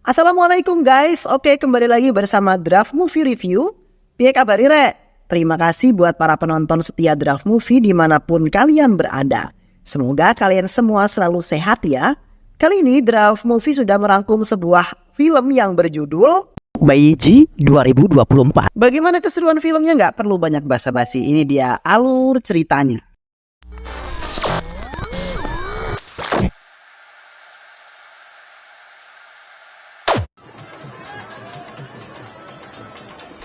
Assalamualaikum guys, oke kembali lagi bersama Draft Movie Review. Piye kabar Re? Terima kasih buat para penonton setia Draft Movie dimanapun kalian berada. Semoga kalian semua selalu sehat ya. Kali ini Draft Movie sudah merangkum sebuah film yang berjudul Bayi G 2024. Bagaimana keseruan filmnya? Nggak perlu banyak basa-basi, ini dia alur ceritanya.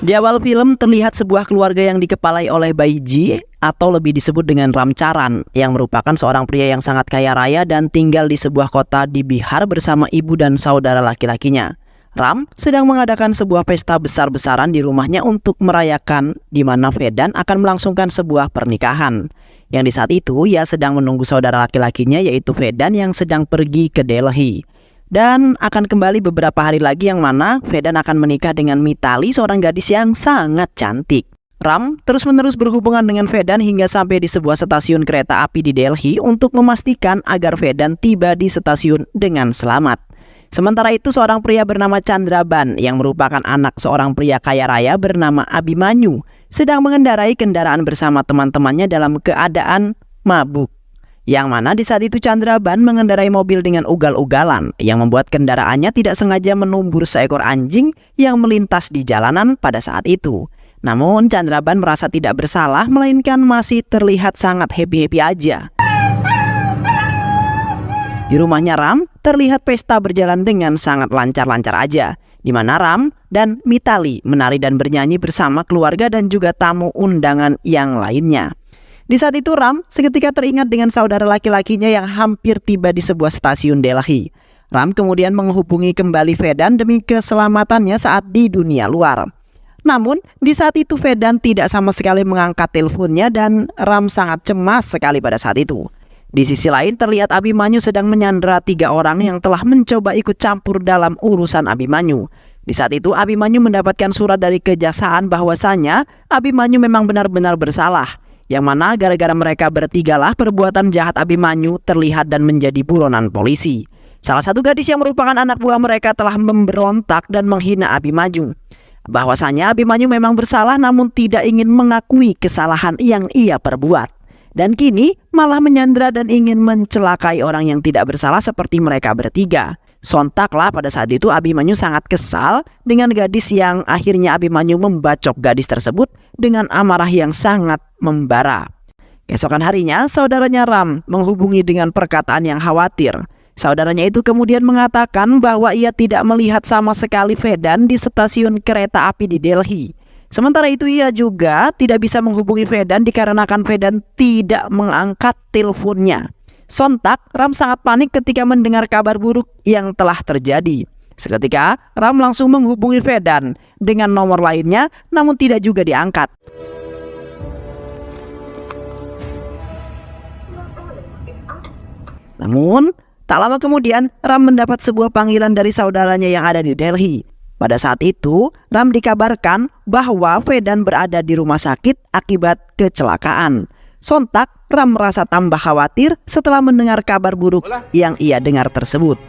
Di awal film terlihat sebuah keluarga yang dikepalai oleh Bayi G atau lebih disebut dengan Ram Charan, yang merupakan seorang pria yang sangat kaya raya dan tinggal di sebuah kota di Bihar bersama ibu dan saudara laki-lakinya. Ram sedang mengadakan sebuah pesta besar-besaran di rumahnya untuk merayakan di mana Vedan akan melangsungkan sebuah pernikahan. Yang di saat itu ia sedang menunggu saudara laki-lakinya yaitu Vedan yang sedang pergi ke Delhi. Dan akan kembali beberapa hari lagi yang mana Vedan akan menikah dengan Mitali, seorang gadis yang sangat cantik. Ram terus-menerus berhubungan dengan Vedan hingga sampai di sebuah stasiun kereta api di Delhi untuk memastikan agar Vedan tiba di stasiun dengan selamat. Sementara itu seorang pria bernama Chandraban yang merupakan anak seorang pria kaya raya bernama Abhimanyu sedang mengendarai kendaraan bersama teman-temannya dalam keadaan mabuk. Yang mana di saat itu Chandraban mengendarai mobil dengan ugal-ugalan yang membuat kendaraannya tidak sengaja menumbur seekor anjing yang melintas di jalanan pada saat itu. Namun Chandraban merasa tidak bersalah melainkan masih terlihat sangat happy-happy aja. Di rumahnya Ram terlihat pesta berjalan dengan sangat lancar-lancar aja, di mana Ram dan Mitali menari dan bernyanyi bersama keluarga dan juga tamu undangan yang lainnya. Di saat itu Ram seketika teringat dengan saudara laki-lakinya yang hampir tiba di sebuah stasiun Delhi. Ram kemudian menghubungi kembali Vedan demi keselamatannya saat di dunia luar. Namun di saat itu Vedan tidak sama sekali mengangkat teleponnya dan Ram sangat cemas sekali pada saat itu. Di sisi lain terlihat Abhimanyu sedang menyandera 3 orang yang telah mencoba ikut campur dalam urusan Abhimanyu. Di saat itu Abhimanyu mendapatkan surat dari kejaksaan bahwasanya Abhimanyu memang benar-benar bersalah. Yang mana gara-gara mereka bertigalah perbuatan jahat Abhimanyu terlihat dan menjadi buronan polisi. Salah satu gadis yang merupakan anak buah mereka telah memberontak dan menghina Abhimanyu. Bahwasanya Abhimanyu memang bersalah namun tidak ingin mengakui kesalahan yang ia perbuat. Dan kini malah menyandera dan ingin mencelakai orang yang tidak bersalah seperti mereka bertiga. Sontaklah pada saat itu Abhimanyu sangat kesal dengan gadis yang akhirnya Abhimanyu membacok gadis tersebut dengan amarah yang sangat membara. Keesokan harinya saudaranya Ram menghubungi dengan perkataan yang khawatir. Saudaranya itu kemudian mengatakan bahwa ia tidak melihat sama sekali Vedan di stasiun kereta api di Delhi. Sementara itu ia juga tidak bisa menghubungi Vedan dikarenakan Vedan tidak mengangkat teleponnya. Sontak, Ram sangat panik ketika mendengar kabar buruk yang telah terjadi. Seketika, Ram langsung menghubungi Vedan dengan nomor lainnya, namun tidak juga diangkat. Namun, tak lama kemudian, Ram mendapat sebuah panggilan dari saudaranya yang ada di Delhi. Pada saat itu, Ram dikabarkan bahwa Vedan berada di rumah sakit akibat kecelakaan. Sontak, Ram merasa tambah khawatir setelah mendengar kabar buruk yang ia dengar tersebut.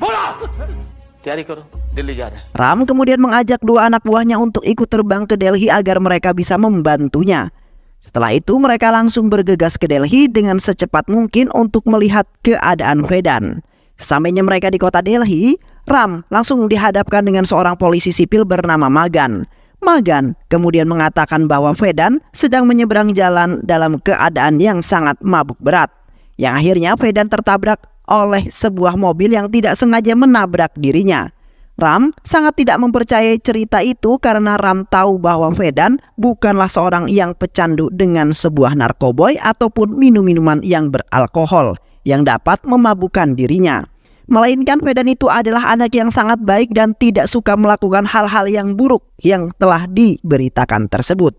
Ram kemudian mengajak 2 anak buahnya untuk ikut terbang ke Delhi agar mereka bisa membantunya. Setelah itu mereka langsung bergegas ke Delhi dengan secepat mungkin untuk melihat keadaan Vedan. Sesampainya mereka di kota Delhi, Ram langsung dihadapkan dengan seorang polisi sipil bernama Magan. Magan kemudian mengatakan bahwa Vedan sedang menyeberang jalan dalam keadaan yang sangat mabuk berat. Yang akhirnya Vedan tertabrak oleh sebuah mobil yang tidak sengaja menabrak dirinya. Ram sangat tidak mempercayai cerita itu karena Ram tahu bahwa Vedan bukanlah seorang yang pecandu dengan sebuah narkoboy ataupun minum-minuman yang beralkohol yang dapat memabukkan dirinya. Melainkan Vedan itu adalah anak yang sangat baik dan tidak suka melakukan hal-hal yang buruk yang telah diberitakan tersebut.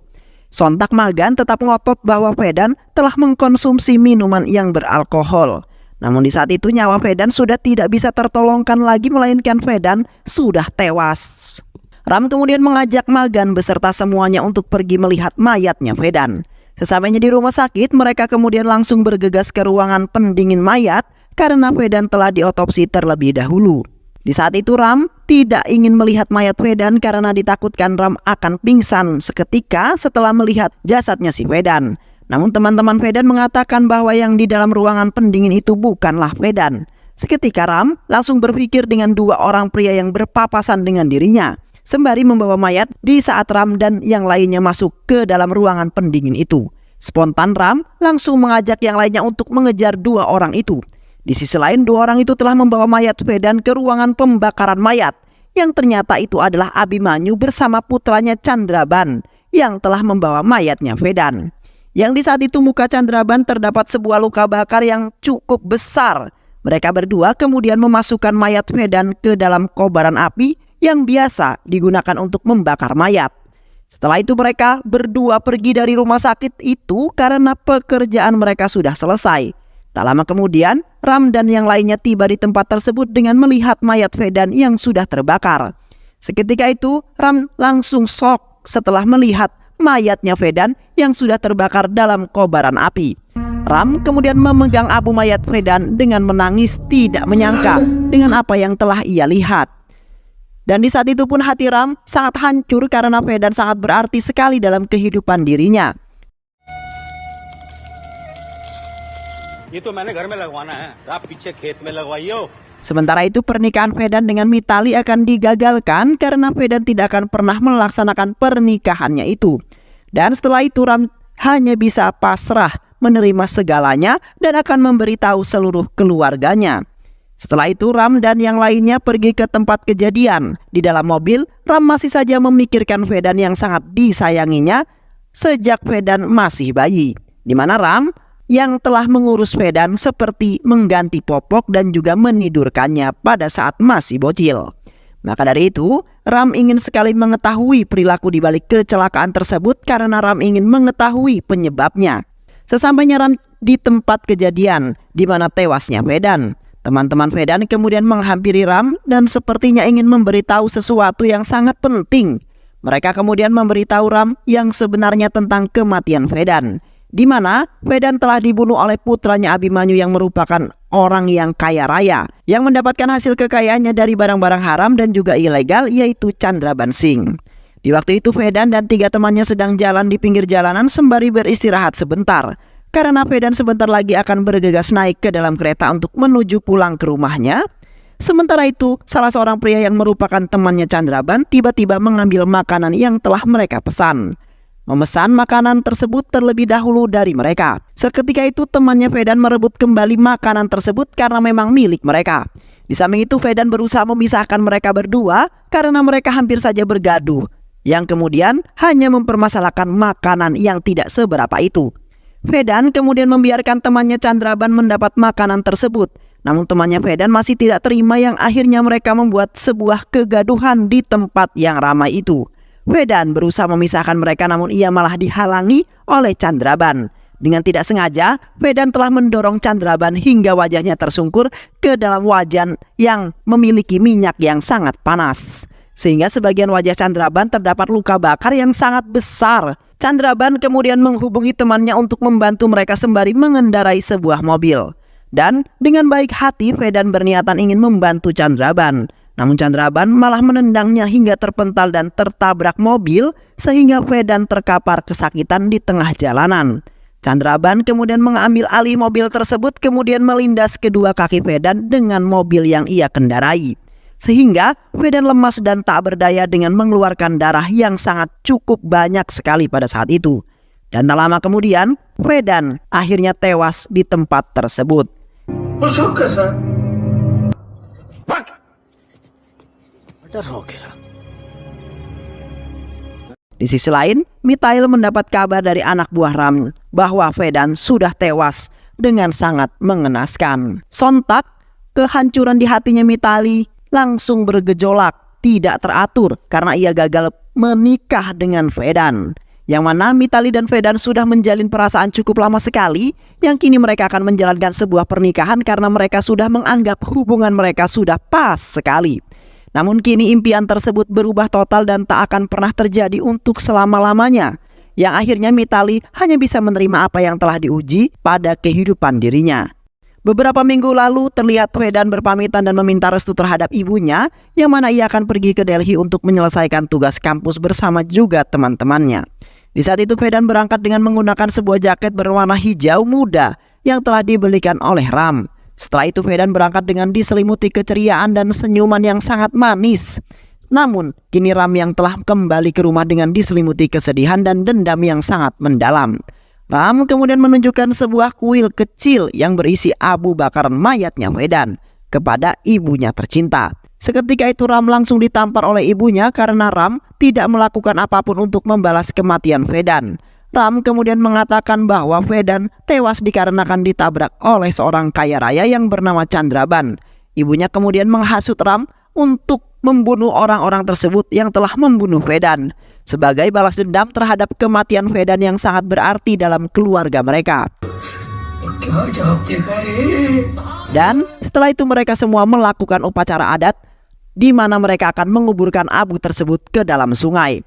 Sontak Magan tetap ngotot bahwa Vedan telah mengkonsumsi minuman yang beralkohol. Namun di saat itu nyawa Vedan sudah tidak bisa tertolongkan lagi melainkan Vedan sudah tewas. Ram kemudian mengajak Magan beserta semuanya untuk pergi melihat mayatnya Vedan. Sesampainya di rumah sakit, mereka kemudian langsung bergegas ke ruangan pendingin mayat karena Vedan telah diotopsi terlebih dahulu. Di saat itu Ram tidak ingin melihat mayat Vedan karena ditakutkan Ram akan pingsan seketika setelah melihat jasadnya si Vedan. Namun teman-teman Vedan mengatakan bahwa yang di dalam ruangan pendingin itu bukanlah Vedan. Seketika Ram langsung berpikir dengan dua orang pria yang berpapasan dengan dirinya, sembari membawa mayat di saat Ram dan yang lainnya masuk ke dalam ruangan pendingin itu. Spontan Ram langsung mengajak yang lainnya untuk mengejar dua orang itu. Di sisi lain, dua orang itu telah membawa mayat Vedan ke ruangan pembakaran mayat, yang ternyata itu adalah Abhimanyu bersama putranya Chandraban yang telah membawa mayatnya Vedan. Yang di saat itu muka Chandraban terdapat sebuah luka bakar yang cukup besar. Mereka berdua kemudian memasukkan mayat Vedan ke dalam kobaran api yang biasa digunakan untuk membakar mayat. Setelah itu mereka berdua pergi dari rumah sakit itu karena pekerjaan mereka sudah selesai. Tak lama kemudian, Ram dan yang lainnya tiba di tempat tersebut dengan melihat mayat Vedan yang sudah terbakar. Seketika itu, Ram langsung shock setelah melihat mayatnya Vedan yang sudah terbakar dalam kobaran api. Ram kemudian memegang abu mayat Vedan dengan menangis tidak menyangka dengan apa yang telah ia lihat. Dan di saat itu pun hati Ram sangat hancur karena Vedan sangat berarti sekali dalam kehidupan dirinya. Sementara itu pernikahan Vedan dengan Mitali akan digagalkan karena Vedan tidak akan pernah melaksanakan pernikahannya itu. Dan setelah itu Ram hanya bisa pasrah menerima segalanya dan akan memberitahu seluruh keluarganya. Setelah itu Ram dan yang lainnya pergi ke tempat kejadian. Di dalam mobil, Ram masih saja memikirkan Vedan yang sangat disayanginya sejak Vedan masih bayi, di mana Ram yang telah mengurus Vedan seperti mengganti popok dan juga menidurkannya pada saat masih bocil. Maka dari itu, Ram ingin sekali mengetahui perilaku di balik kecelakaan tersebut karena Ram ingin mengetahui penyebabnya. Sesampainya Ram di tempat kejadian di mana tewasnya Vedan, teman-teman Vedan kemudian menghampiri Ram dan sepertinya ingin memberitahu sesuatu yang sangat penting. Mereka kemudian memberitahu Ram yang sebenarnya tentang kematian Vedan, di mana Vedan telah dibunuh oleh putranya Abhimanyu yang merupakan orang yang kaya raya yang mendapatkan hasil kekayaannya dari barang-barang haram dan juga ilegal, yaitu Chandraban Singh. Di waktu itu Vedan dan 3 temannya sedang jalan di pinggir jalanan sembari beristirahat sebentar karena Vedan sebentar lagi akan bergegas naik ke dalam kereta untuk menuju pulang ke rumahnya. Sementara itu salah seorang pria yang merupakan temannya Chandraban tiba-tiba mengambil makanan yang telah mereka pesan, memesan makanan tersebut terlebih dahulu dari mereka. Seketika itu temannya Vedan merebut kembali makanan tersebut karena memang milik mereka. Di samping itu Vedan berusaha memisahkan mereka berdua karena mereka hampir saja bergaduh, yang kemudian hanya mempermasalahkan makanan yang tidak seberapa itu. Vedan kemudian membiarkan temannya Chandraban mendapat makanan tersebut. Namun temannya Vedan masih tidak terima yang akhirnya mereka membuat sebuah kegaduhan di tempat yang ramai itu. Vedan berusaha memisahkan mereka namun ia malah dihalangi oleh Chandraban. Dengan tidak sengaja, Vedan telah mendorong Chandraban hingga wajahnya tersungkur ke dalam wajan yang memiliki minyak yang sangat panas, sehingga sebagian wajah Chandraban terdapat luka bakar yang sangat besar. Chandraban kemudian menghubungi temannya untuk membantu mereka sembari mengendarai sebuah mobil. Dan dengan baik hati Vedan berniatan ingin membantu Chandraban. Namun Chandraban malah menendangnya hingga terpental dan tertabrak mobil sehingga Vedan terkapar kesakitan di tengah jalanan. Chandraban kemudian mengambil alih mobil tersebut kemudian melindas kedua kaki Vedan dengan mobil yang ia kendarai. Sehingga Vedan lemas dan tak berdaya dengan mengeluarkan darah yang sangat cukup banyak sekali pada saat itu. Dan tak lama kemudian Vedan akhirnya tewas di tempat tersebut. Di sisi lain, Mithail mendapat kabar dari anak buah Ram bahwa Vedan sudah tewas dengan sangat mengenaskan. Sontak, kehancuran di hatinya Mithail langsung bergejolak, tidak teratur karena ia gagal menikah dengan Vedan. Yang mana Mithail dan Vedan sudah menjalin perasaan cukup lama sekali, yang kini mereka akan menjalankan sebuah pernikahan karena mereka sudah menganggap hubungan mereka sudah pas sekali. Namun kini impian tersebut berubah total dan tak akan pernah terjadi untuk selama-lamanya. Yang akhirnya Mithail hanya bisa menerima apa yang telah diuji pada kehidupan dirinya. Beberapa minggu lalu terlihat Vedan berpamitan dan meminta restu terhadap ibunya, yang mana ia akan pergi ke Delhi untuk menyelesaikan tugas kampus bersama juga teman-temannya. Di saat itu Vedan berangkat dengan menggunakan sebuah jaket berwarna hijau muda yang telah dibelikan oleh Ram. Setelah itu Vedan berangkat dengan diselimuti keceriaan dan senyuman yang sangat manis. Namun kini Ram yang telah kembali ke rumah dengan diselimuti kesedihan dan dendam yang sangat mendalam. Ram kemudian menunjukkan sebuah kuil kecil yang berisi abu bakaran mayatnya Vedan kepada ibunya tercinta. Seketika itu Ram langsung ditampar oleh ibunya karena Ram tidak melakukan apapun untuk membalas kematian Vedan. Ram kemudian mengatakan bahwa Vedan tewas dikarenakan ditabrak oleh seorang kaya raya yang bernama Chandraban. Ibunya kemudian menghasut Ram untuk membunuh orang-orang tersebut yang telah membunuh Vedan sebagai balas dendam terhadap kematian Vedan yang sangat berarti dalam keluarga mereka. Dan setelah itu mereka semua melakukan upacara adat di mana mereka akan menguburkan abu tersebut ke dalam sungai.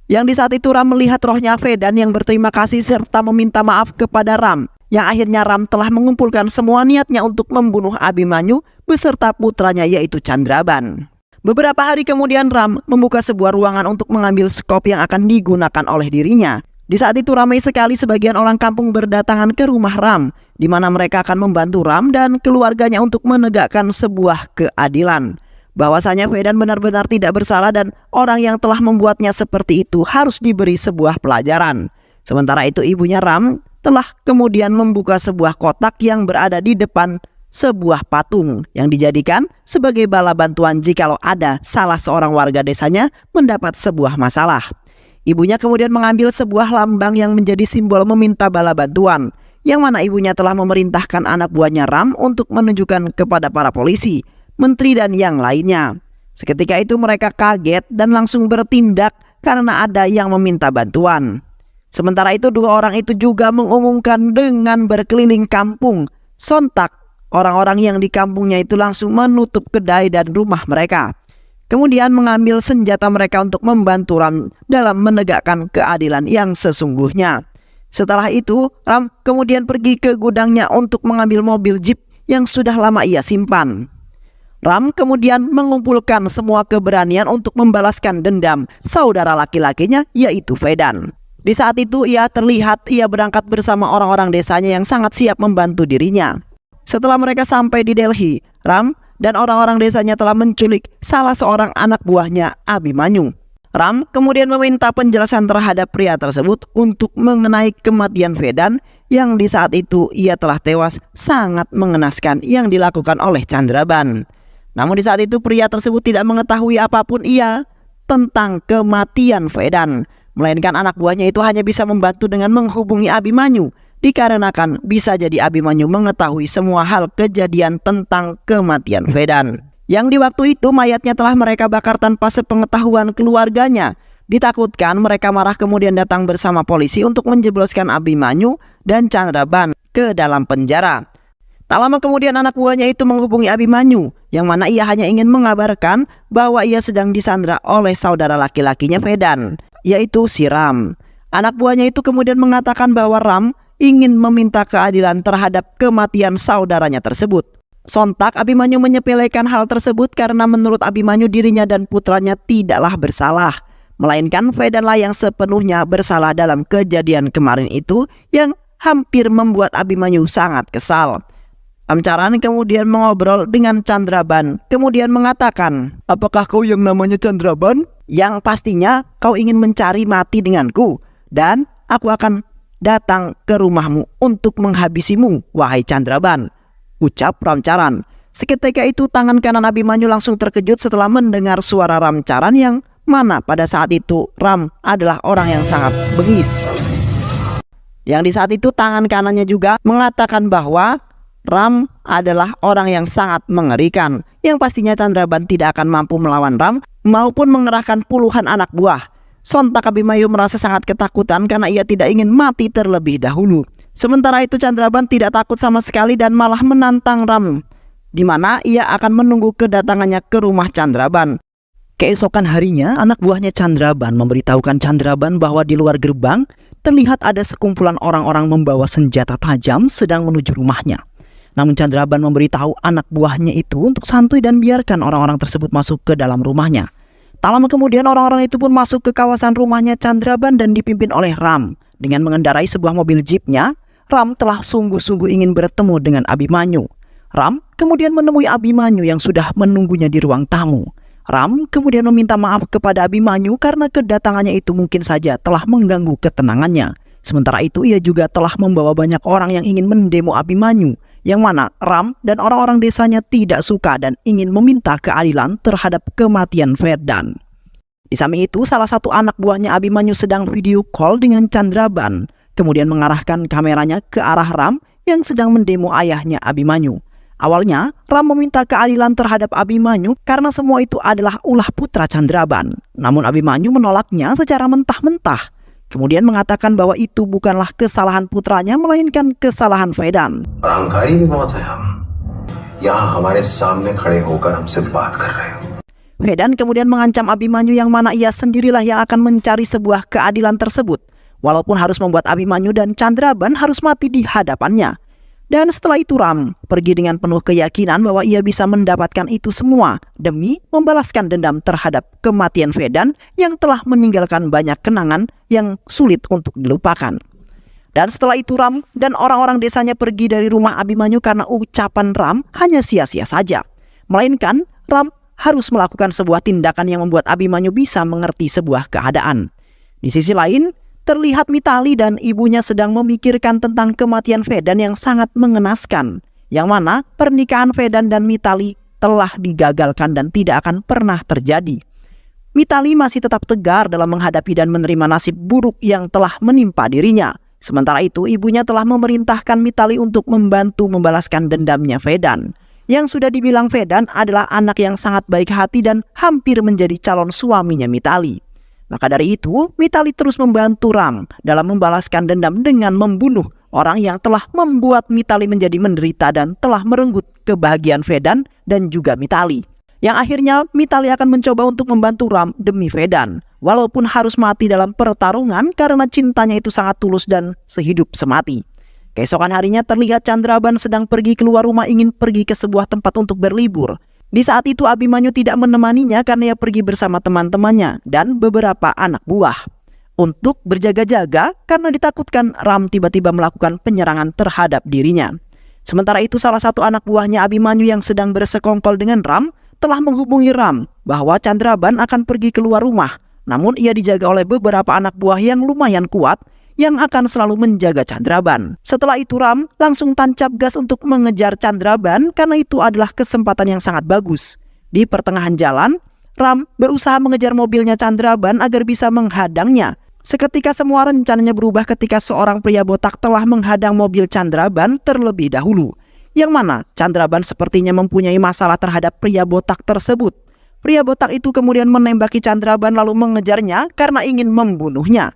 Yang di saat itu Ram melihat rohnya Vedan yang berterima kasih serta meminta maaf kepada Ram. Yang akhirnya Ram telah mengumpulkan semua niatnya untuk membunuh Abhimanyu beserta putranya yaitu Chandraban. Beberapa hari kemudian Ram membuka sebuah ruangan untuk mengambil skop yang akan digunakan oleh dirinya. Di saat itu ramai sekali sebagian orang kampung berdatangan ke rumah Ram, di mana mereka akan membantu Ram dan keluarganya untuk menegakkan sebuah keadilan. Bahwasanya Vedan benar-benar tidak bersalah dan orang yang telah membuatnya seperti itu harus diberi sebuah pelajaran. Sementara itu ibunya Ram telah kemudian membuka sebuah kotak yang berada di depan sebuah patung yang dijadikan sebagai bala bantuan jikalau ada salah seorang warga desanya mendapat sebuah masalah. Ibunya kemudian mengambil sebuah lambang yang menjadi simbol meminta bala bantuan, yang mana ibunya telah memerintahkan anak buahnya Ram untuk menunjukkan kepada para polisi, menteri dan yang lainnya. Seketika itu mereka kaget dan langsung bertindak karena ada yang meminta bantuan. Sementara itu dua orang itu juga mengumumkan dengan berkeliling kampung. Sontak orang-orang yang di kampungnya itu langsung menutup kedai dan rumah mereka. Kemudian mengambil senjata mereka untuk membantu Ram dalam menegakkan keadilan yang sesungguhnya. Setelah itu Ram kemudian pergi ke gudangnya untuk mengambil mobil jeep yang sudah lama ia simpan. Ram kemudian mengumpulkan semua keberanian untuk membalaskan dendam saudara laki-lakinya yaitu Vedan. Di saat itu ia terlihat ia berangkat bersama orang-orang desanya yang sangat siap membantu dirinya. Setelah mereka sampai di Delhi, Ram dan orang-orang desanya telah menculik salah seorang anak buahnya Abhimanyu. Ram kemudian meminta penjelasan terhadap pria tersebut untuk mengenai kematian Vedan yang di saat itu ia telah tewas sangat mengenaskan yang dilakukan oleh Chandraban. Namun di saat itu pria tersebut tidak mengetahui apapun ia tentang kematian Vedan, melainkan anak buahnya itu hanya bisa membantu dengan menghubungi Abhimanyu, dikarenakan bisa jadi Abhimanyu mengetahui semua hal kejadian tentang kematian Vedan. Yang di waktu itu mayatnya telah mereka bakar tanpa sepengetahuan keluarganya. Ditakutkan mereka marah kemudian datang bersama polisi untuk menjebloskan Abhimanyu dan Chandraban ke dalam penjara. Tak lama kemudian anak buahnya itu menghubungi Abhimanyu, yang mana ia hanya ingin mengabarkan bahwa ia sedang disandra oleh saudara laki-lakinya Vedan, yaitu si Ram. Anak buahnya itu kemudian mengatakan bahwa Ram ingin meminta keadilan terhadap kematian saudaranya tersebut. Sontak Abhimanyu menyepelekan hal tersebut karena menurut Abhimanyu dirinya dan putranya tidaklah bersalah, melainkan Vedanlah yang sepenuhnya bersalah dalam kejadian kemarin itu yang hampir membuat Abhimanyu sangat kesal. Amcaran kemudian mengobrol dengan Chandraban, kemudian mengatakan, "Apakah kau yang namanya Chandraban? Yang pastinya kau ingin mencari mati denganku, dan aku akan datang ke rumahmu untuk menghabisimu, wahai Chandraban," ucap Ramcaran. Seketika itu tangan kanan Abhimanyu langsung terkejut setelah mendengar suara Ramcaran yang mana pada saat itu Ram adalah orang yang sangat bengis. Yang di saat itu tangan kanannya juga mengatakan bahwa Ram adalah orang yang sangat mengerikan, yang pastinya Chandraban tidak akan mampu melawan Ram maupun mengerahkan puluhan anak buah. Sontak Abhimanyu merasa sangat ketakutan karena ia tidak ingin mati terlebih dahulu. Sementara itu Chandraban tidak takut sama sekali dan malah menantang Ram, di mana ia akan menunggu kedatangannya ke rumah Chandraban. Keesokan harinya anak buahnya Chandraban memberitahukan Chandraban bahwa di luar gerbang terlihat ada sekumpulan orang-orang membawa senjata tajam sedang menuju rumahnya. Namun Chandraban memberitahu anak buahnya itu untuk santuy dan biarkan orang-orang tersebut masuk ke dalam rumahnya. Tak lama kemudian orang-orang itu pun masuk ke kawasan rumahnya Chandraban dan dipimpin oleh Ram. Dengan mengendarai sebuah mobil jeepnya, Ram telah sungguh-sungguh ingin bertemu dengan Abhimanyu. Ram kemudian menemui Abhimanyu yang sudah menunggunya di ruang tamu. Ram kemudian meminta maaf kepada Abhimanyu karena kedatangannya itu mungkin saja telah mengganggu ketenangannya. Sementara itu ia juga telah membawa banyak orang yang ingin mendemo Abhimanyu, yang mana Ram dan orang-orang desanya tidak suka dan ingin meminta keadilan terhadap kematian Verdan. Di samping itu, salah satu anak buahnya Abhimanyu sedang video call dengan Chandraban, kemudian mengarahkan kameranya ke arah Ram yang sedang mendemo ayahnya Abhimanyu. Awalnya, Ram meminta keadilan terhadap Abhimanyu karena semua itu adalah ulah putra Chandraban. Namun Abhimanyu menolaknya secara mentah-mentah. Kemudian mengatakan bahwa itu bukanlah kesalahan putranya, melainkan kesalahan Vedan. Vedan kemudian mengancam Abhimanyu yang mana ia sendirilah yang akan mencari sebuah keadilan tersebut, walaupun harus membuat Abhimanyu dan Chandraban harus mati di hadapannya. Dan setelah itu Ram pergi dengan penuh keyakinan bahwa ia bisa mendapatkan itu semua demi membalaskan dendam terhadap kematian Vedan yang telah meninggalkan banyak kenangan yang sulit untuk dilupakan. Dan setelah itu Ram dan orang-orang desanya pergi dari rumah Abhimanyu karena ucapan Ram hanya sia-sia saja. Melainkan Ram harus melakukan sebuah tindakan yang membuat Abhimanyu bisa mengerti sebuah keadaan. Di sisi lain, terlihat Mithali dan ibunya sedang memikirkan tentang kematian Vedan yang sangat mengenaskan, yang mana pernikahan Vedan dan Mithali telah digagalkan dan tidak akan pernah terjadi. Mithali masih tetap tegar dalam menghadapi dan menerima nasib buruk yang telah menimpa dirinya. Sementara itu, ibunya telah memerintahkan Mithali untuk membantu membalaskan dendamnya Vedan. Yang sudah dibilang Vedan adalah anak yang sangat baik hati dan hampir menjadi calon suaminya Mithali. Maka dari itu, Mithali terus membantu Ram dalam membalaskan dendam dengan membunuh orang yang telah membuat Mithali menjadi menderita dan telah merenggut kebahagiaan Vedan dan juga Mithali. Yang akhirnya Mithali akan mencoba untuk membantu Ram demi Vedan, walaupun harus mati dalam pertarungan karena cintanya itu sangat tulus dan sehidup semati. Keesokan harinya terlihat Chandraban sedang pergi keluar rumah ingin pergi ke sebuah tempat untuk berlibur. Di saat itu Abhimanyu tidak menemaninya karena ia pergi bersama teman-temannya dan beberapa anak buah untuk berjaga-jaga karena ditakutkan Ram tiba-tiba melakukan penyerangan terhadap dirinya. Sementara itu salah satu anak buahnya Abhimanyu yang sedang bersekongkol dengan Ram telah menghubungi Ram bahwa Chandraban akan pergi keluar rumah. Namun ia dijaga oleh beberapa anak buah yang lumayan kuat yang akan selalu menjaga Chandraban. Setelah itu Ram langsung tancap gas untuk mengejar Chandraban karena itu adalah kesempatan yang sangat bagus. Di pertengahan jalan, Ram berusaha mengejar mobilnya Chandraban agar bisa menghadangnya. Seketika semua rencananya berubah ketika seorang pria botak telah menghadang mobil Chandraban terlebih dahulu. Yang mana Chandraban sepertinya mempunyai masalah terhadap pria botak tersebut. Pria botak itu kemudian menembaki Chandraban lalu mengejarnya karena ingin membunuhnya.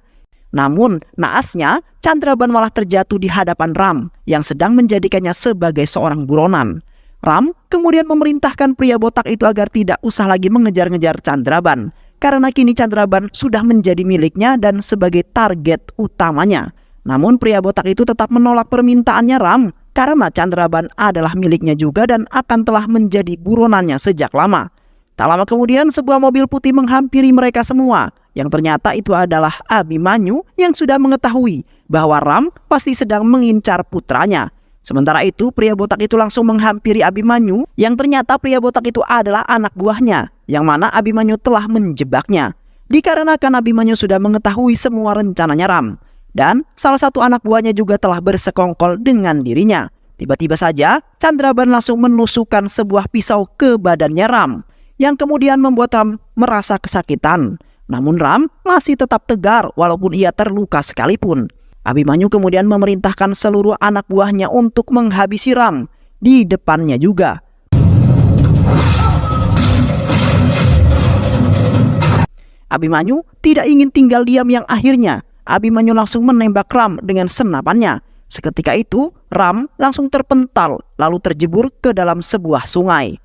Namun, naasnya, Chandraban malah terjatuh di hadapan Ram yang sedang menjadikannya sebagai seorang buronan. Ram kemudian memerintahkan pria botak itu agar tidak usah lagi mengejar-ngejar Chandraban, karena kini Chandraban sudah menjadi miliknya dan sebagai target utamanya. Namun pria botak itu tetap menolak permintaannya Ram, karena Chandraban adalah miliknya juga dan akan telah menjadi buronannya sejak lama. Tak lama kemudian sebuah mobil putih menghampiri mereka semua, yang ternyata itu adalah Abhimanyu yang sudah mengetahui bahwa Ram pasti sedang mengincar putranya. Sementara itu pria botak itu langsung menghampiri Abhimanyu, yang ternyata pria botak itu adalah anak buahnya, yang mana Abhimanyu telah menjebaknya. Dikarenakan Abhimanyu sudah mengetahui semua rencananya Ram, dan salah satu anak buahnya juga telah bersekongkol dengan dirinya. Tiba-tiba saja Chandraban langsung menusukkan sebuah pisau ke badannya Ram, yang kemudian membuat Ram merasa kesakitan. Namun Ram masih tetap tegar walaupun ia terluka sekalipun. Abhimanyu kemudian memerintahkan seluruh anak buahnya untuk menghabisi Ram di depannya juga. Abhimanyu tidak ingin tinggal diam yang akhirnya Abhimanyu langsung menembak Ram dengan senapannya. Seketika itu Ram langsung terpental lalu terjebur ke dalam sebuah sungai.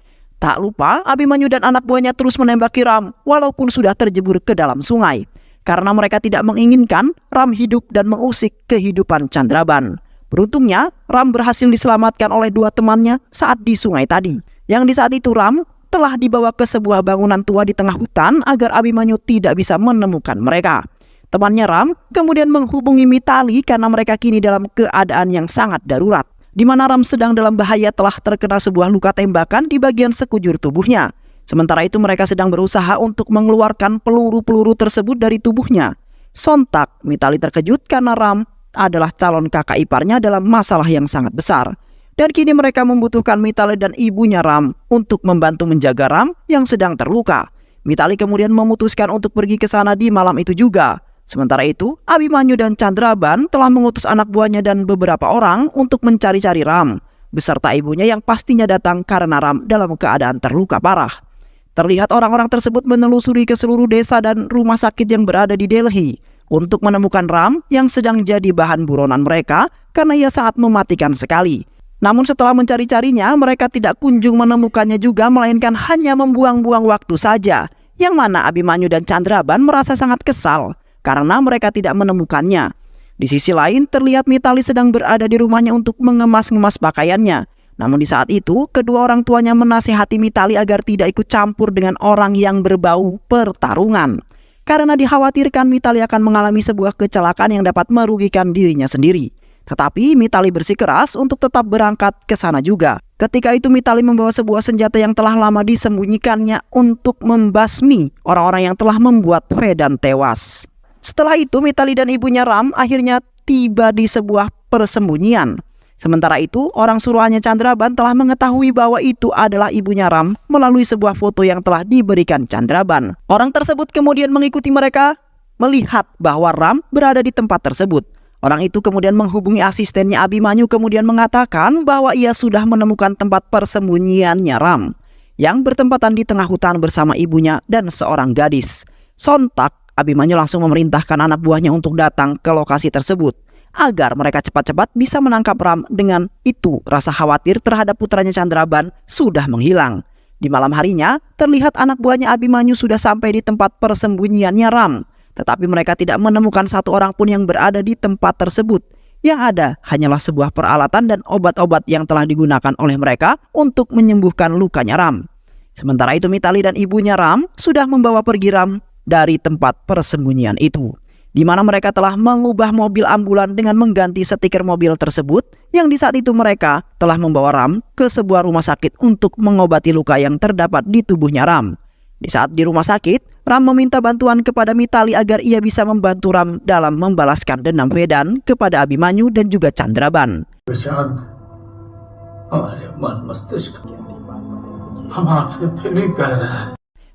Tak lupa Abhimanyu dan anak buahnya terus menembaki Ram walaupun sudah terjebur ke dalam sungai. Karena mereka tidak menginginkan Ram hidup dan mengusik kehidupan Chandraban. Beruntungnya, Ram berhasil diselamatkan oleh dua temannya saat di sungai tadi. Yang di saat itu Ram telah dibawa ke sebuah bangunan tua di tengah hutan agar Abimanyu tidak bisa menemukan mereka. Temannya Ram kemudian menghubungi Mitali karena mereka kini dalam keadaan yang sangat darurat, di mana Ram sedang dalam bahaya telah terkena sebuah luka tembakan di bagian sekujur tubuhnya. Sementara itu mereka sedang berusaha untuk mengeluarkan peluru-peluru tersebut dari tubuhnya. Sontak Mitali terkejut karena Ram adalah calon kakak iparnya dalam masalah yang sangat besar. Dan kini mereka membutuhkan Mitali dan ibunya Ram untuk membantu menjaga Ram yang sedang terluka. Mitali kemudian memutuskan untuk pergi ke sana di malam itu juga. Sementara itu, Abimanyu dan Chandraban telah mengutus anak buahnya dan beberapa orang untuk mencari-cari Ram, beserta ibunya yang pastinya datang karena Ram dalam keadaan terluka parah. Terlihat orang-orang tersebut menelusuri ke seluruh desa dan rumah sakit yang berada di Delhi untuk menemukan Ram yang sedang jadi bahan buronan mereka karena ia sangat mematikan sekali. Namun setelah mencari-carinya, mereka tidak kunjung menemukannya juga, melainkan hanya membuang-buang waktu saja. Yang mana Abimanyu dan Chandraban merasa sangat kesal karena mereka tidak menemukannya. Di sisi lain, terlihat Mitali sedang berada di rumahnya untuk mengemas-ngemas pakaiannya. Namun di saat itu, kedua orang tuanya menasihati Mitali agar tidak ikut campur dengan orang yang berbau pertarungan. Karena dikhawatirkan Mitali akan mengalami sebuah kecelakaan yang dapat merugikan dirinya sendiri. Tetapi Mitali bersikeras untuk tetap berangkat ke sana juga. Ketika itu Mitali membawa sebuah senjata yang telah lama disembunyikannya untuk membasmi orang-orang yang telah membuat Vedan tewas. Setelah itu Mitali dan ibunya Ram akhirnya tiba di sebuah persembunyian. Sementara itu orang suruhannya Chandraban telah mengetahui bahwa itu adalah ibunya Ram melalui sebuah foto yang telah diberikan Chandraban. Orang tersebut kemudian mengikuti mereka, melihat bahwa Ram berada di tempat tersebut. Orang itu kemudian menghubungi asistennya Abimanyu kemudian mengatakan bahwa ia sudah menemukan tempat persembunyiannya Ram yang bertempatan di tengah hutan bersama ibunya dan seorang gadis. Sontak Abimanyu langsung memerintahkan anak buahnya untuk datang ke lokasi tersebut agar mereka cepat-cepat bisa menangkap Ram. Dengan itu rasa khawatir terhadap putranya Chandraban sudah menghilang. Di malam harinya terlihat anak buahnya Abimanyu sudah sampai di tempat persembunyiannya Ram. Tetapi mereka tidak menemukan satu orang pun yang berada di tempat tersebut. Yang ada hanyalah sebuah peralatan dan obat-obat yang telah digunakan oleh mereka untuk menyembuhkan lukanya Ram. Sementara itu Mitali dan ibunya Ram sudah membawa pergi Ram dari tempat persembunyian itu, di mana mereka telah mengubah mobil ambulan dengan mengganti stiker mobil tersebut, yang di saat itu mereka telah membawa Ram ke sebuah rumah sakit untuk mengobati luka yang terdapat di tubuhnya Ram. Di saat di rumah sakit, Ram meminta bantuan kepada Mitali agar ia bisa membantu Ram dalam membalaskan dendam Vedan kepada Abimanyu dan juga Chandraban.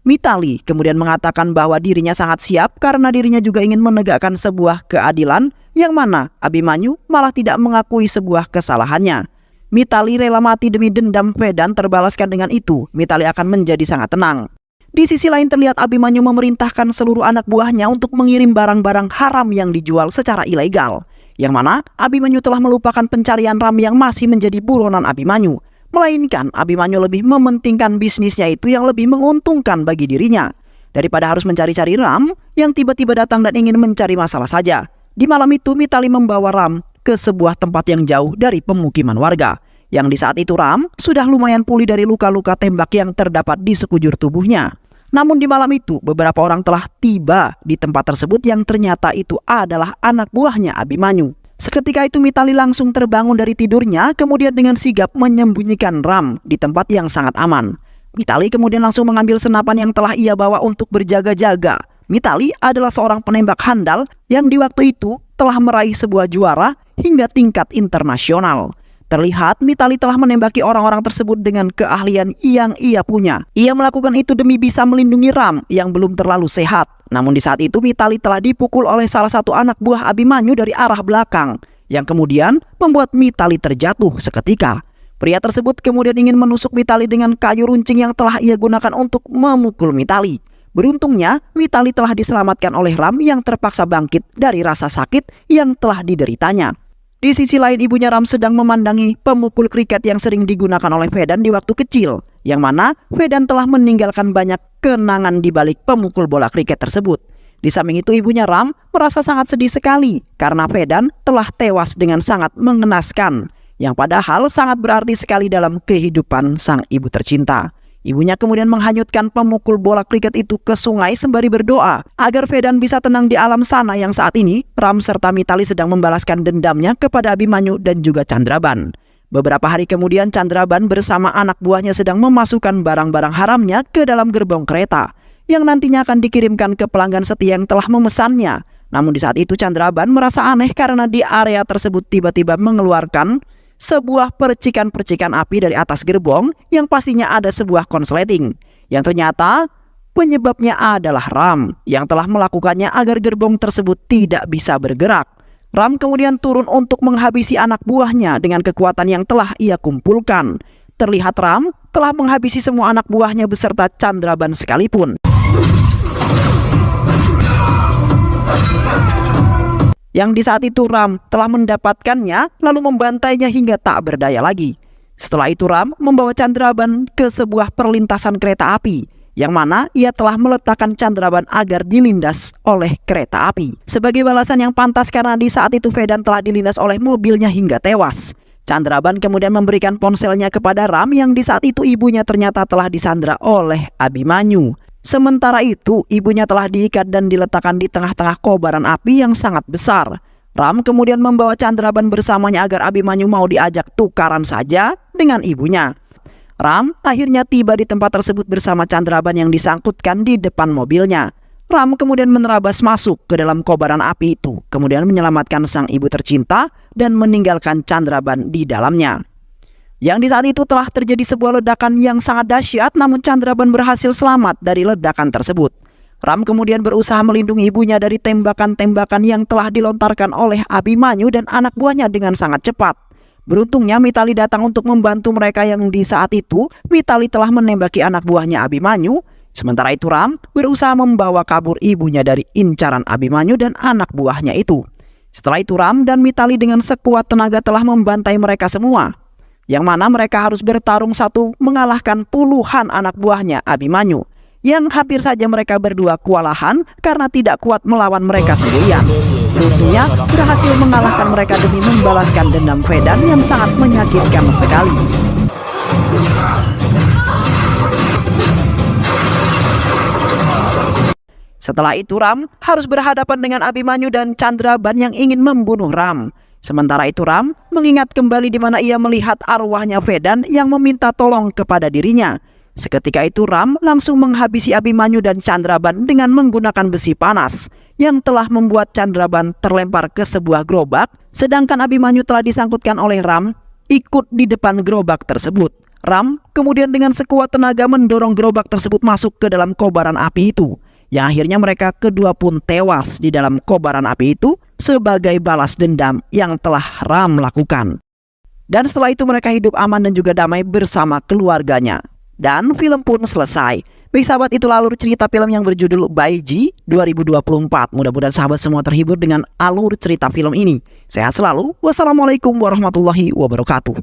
Mitali kemudian mengatakan bahwa dirinya sangat siap karena dirinya juga ingin menegakkan sebuah keadilan, yang mana Abimanyu malah tidak mengakui sebuah kesalahannya. Mitali rela mati demi dendam Vedan terbalaskan. Dengan itu Mitali akan menjadi sangat tenang. Di sisi lain terlihat Abimanyu memerintahkan seluruh anak buahnya untuk mengirim barang-barang haram yang dijual secara ilegal. Yang mana Abimanyu telah melupakan pencarian Ram yang masih menjadi buronan Abimanyu. Melainkan Abimanyu lebih mementingkan bisnisnya itu yang lebih menguntungkan bagi dirinya, daripada harus mencari-cari Ram yang tiba-tiba datang dan ingin mencari masalah saja. Di malam itu Mitali membawa Ram ke sebuah tempat yang jauh dari pemukiman warga. Yang di saat itu Ram sudah lumayan pulih dari luka-luka tembak yang terdapat di sekujur tubuhnya. Namun di malam itu beberapa orang telah tiba di tempat tersebut yang ternyata itu adalah anak buahnya Abimanyu. Seketika itu Mitali langsung terbangun dari tidurnya kemudian dengan sigap menyembunyikan Ram di tempat yang sangat aman. Mitali kemudian langsung mengambil senapan yang telah ia bawa untuk berjaga-jaga. Mitali adalah seorang penembak handal yang di waktu itu telah meraih sebuah juara hingga tingkat internasional. Terlihat Mitali telah menembaki orang-orang tersebut dengan keahlian yang ia punya. Ia melakukan itu demi bisa melindungi Ram yang belum terlalu sehat. Namun di saat itu Mitali telah dipukul oleh salah satu anak buah Abimanyu dari arah belakang, yang kemudian membuat Mitali terjatuh seketika. Pria tersebut kemudian ingin menusuk Mitali dengan kayu runcing yang telah ia gunakan untuk memukul Mitali. Beruntungnya Mitali telah diselamatkan oleh Ram yang terpaksa bangkit dari rasa sakit yang telah dideritanya. Di sisi lain ibunya Ram sedang memandangi pemukul kriket yang sering digunakan oleh Vedan di waktu kecil, yang mana Vedan telah meninggalkan banyak kenangan di balik pemukul bola kriket tersebut. Di samping itu ibunya Ram merasa sangat sedih sekali karena Vedan telah tewas dengan sangat mengenaskan, yang padahal sangat berarti sekali dalam kehidupan sang ibu tercinta. Ibunya kemudian menghanyutkan pemukul bola kriket itu ke sungai sembari berdoa agar Vedan bisa tenang di alam sana yang saat ini Ram serta Mitali sedang membalaskan dendamnya kepada Abhimanyu dan juga Chandraban. Beberapa hari kemudian Chandraban bersama anak buahnya sedang memasukkan barang-barang haramnya ke dalam gerbong kereta yang nantinya akan dikirimkan ke pelanggan setia yang telah memesannya. Namun di saat itu Chandraban merasa aneh karena di area tersebut tiba-tiba mengeluarkan sebuah percikan-percikan api dari atas gerbong yang pastinya ada sebuah konsleting yang ternyata penyebabnya adalah Ram yang telah melakukannya agar gerbong tersebut tidak bisa bergerak. Ram kemudian turun untuk menghabisi anak buahnya dengan kekuatan yang telah ia kumpulkan. Terlihat Ram telah menghabisi semua anak buahnya beserta Chandraban sekalipun. Yang di saat itu Ram telah mendapatkannya lalu membantainya hingga tak berdaya lagi. Setelah itu Ram membawa Chandraban ke sebuah perlintasan kereta api yang mana ia telah meletakkan Chandraban agar dilindas oleh kereta api. Sebagai balasan yang pantas karena di saat itu Vedan telah dilindas oleh mobilnya hingga tewas. Chandraban kemudian memberikan ponselnya kepada Ram yang di saat itu ibunya ternyata telah disandra oleh Abhimanyu. Sementara itu, ibunya telah diikat dan diletakkan di tengah-tengah kobaran api yang sangat besar. Ram kemudian membawa Chandraban bersamanya agar Abhimanyu mau diajak tukaran saja dengan ibunya. Ram akhirnya tiba di tempat tersebut bersama Chandraban yang disangkutkan di depan mobilnya. Ram kemudian menerabas masuk ke dalam kobaran api itu, kemudian menyelamatkan sang ibu tercinta dan meninggalkan Chandraban di dalamnya. Yang di saat itu telah terjadi sebuah ledakan yang sangat dahsyat, namun Chandraban berhasil selamat dari ledakan tersebut. Ram kemudian berusaha melindungi ibunya dari tembakan-tembakan yang telah dilontarkan oleh Abhimanyu dan anak buahnya dengan sangat cepat. Beruntungnya Mitali datang untuk membantu mereka yang di saat itu Mitali telah menembaki anak buahnya Abhimanyu. Sementara itu Ram berusaha membawa kabur ibunya dari incaran Abhimanyu dan anak buahnya itu. Setelah itu Ram dan Mitali dengan sekuat tenaga telah membantai mereka semua, yang mana mereka harus bertarung satu mengalahkan puluhan anak buahnya Abhimanyu, yang hampir saja mereka berdua kewalahan karena tidak kuat melawan mereka sendirian. Beruntungnya berhasil mengalahkan mereka demi membalaskan dendam Vedan yang sangat menyakitkan sekali. Setelah itu Ram harus berhadapan dengan Abhimanyu dan Chandraban yang ingin membunuh Ram. Sementara itu Ram mengingat kembali di mana ia melihat arwahnya Vedan yang meminta tolong kepada dirinya. Seketika itu Ram langsung menghabisi Abhimanyu dan Chandraban dengan menggunakan besi panas yang telah membuat Chandraban terlempar ke sebuah gerobak, sedangkan Abhimanyu telah disangkutkan oleh Ram ikut di depan gerobak tersebut. Ram kemudian dengan sekuat tenaga mendorong gerobak tersebut masuk ke dalam kobaran api itu, yang akhirnya mereka kedua pun tewas di dalam kobaran api itu sebagai balas dendam yang telah Ram lakukan. Dan setelah itu mereka hidup aman dan juga damai bersama keluarganya. Dan film pun selesai. Baik sahabat, itulah alur cerita film yang berjudul Baiji 2024. Mudah-mudahan sahabat semua terhibur dengan alur cerita film ini. Sehat selalu. Wassalamualaikum warahmatullahi wabarakatuh.